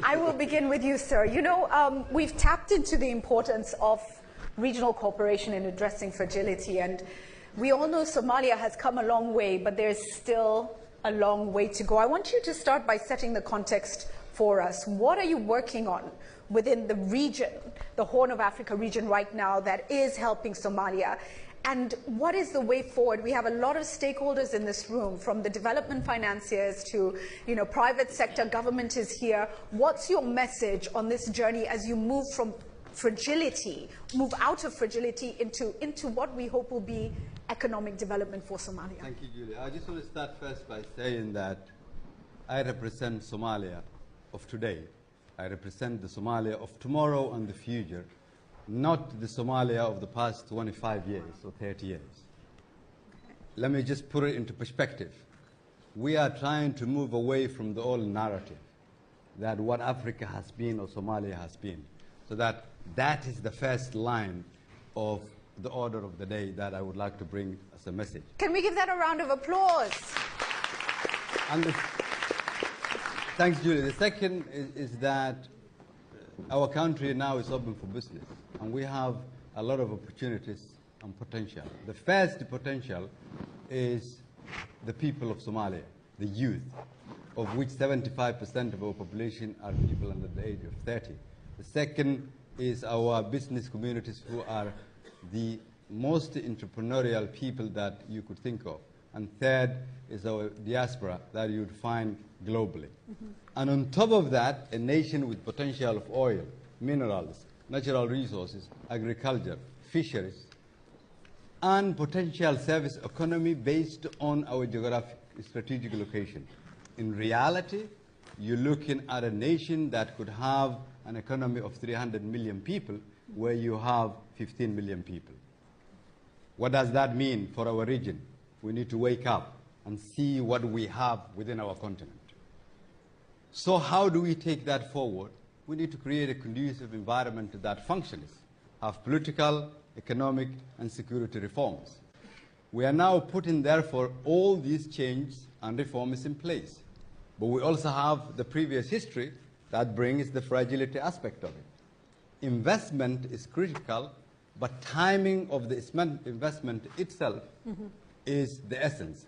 I will begin with you, sir. You know, we've tapped into the importance of regional cooperation in addressing fragility, and we all know Somalia has come a long way, but there's still a long way to go. I want you to start by setting the context for us. What are you working on within the region, the Horn of Africa region right now, that is helping Somalia? And what is the way forward? We have a lot of stakeholders in this room, from the development financiers to, you know, private sector, government is here. What's your message on this journey as you move from fragility, move out of fragility into what we hope will be economic development for Somalia? Thank you, Julia. I just want to start first by saying that I represent Somalia of today. I represent the Somalia of tomorrow and the future, not the Somalia of the past 25 years or 30 years. Okay. Let me just put it into perspective. We are trying to move away from the old narrative that what Africa has been or Somalia has been. So that is the first line of the order of the day that I would like to bring as a message. Can we give that a round of applause? And thanks, Julie. The second is that our country now is open for business, and we have a lot of opportunities and potential. The first potential is the people of Somalia, the youth, of which 75% of our population are people under the age of 30. The second is our business communities, who are the most entrepreneurial people that you could think of. And third is our diaspora that you'd find globally. Mm-hmm. And on top of that, a nation with potential of oil, minerals, natural resources, agriculture, fisheries, and potential service economy based on our geographic strategic location. In reality, you're looking at a nation that could have an economy of 300 million people, where you have 15 million people. What does that mean for our region? We need to wake up and see what we have within our continent. So how do we take that forward? We need to create a conducive environment that functions, have political, economic, and security reforms. We are now putting, therefore, all these changes and reforms in place. But we also have the previous history that brings the fragility aspect of it. Investment is critical, but timing of the investment itself is the essence.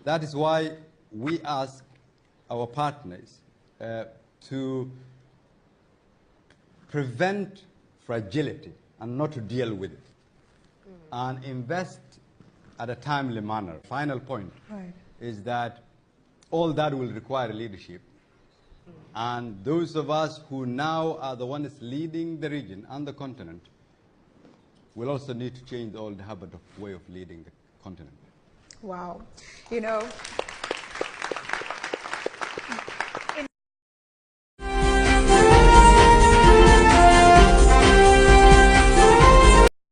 That is why we ask our partners to prevent fragility and not to deal with it, and invest at a timely manner. Final point is that all that will require leadership. And those of us who now are the ones leading the region and the continent will also need to change the old habit of way of leading the continent. Wow. You know,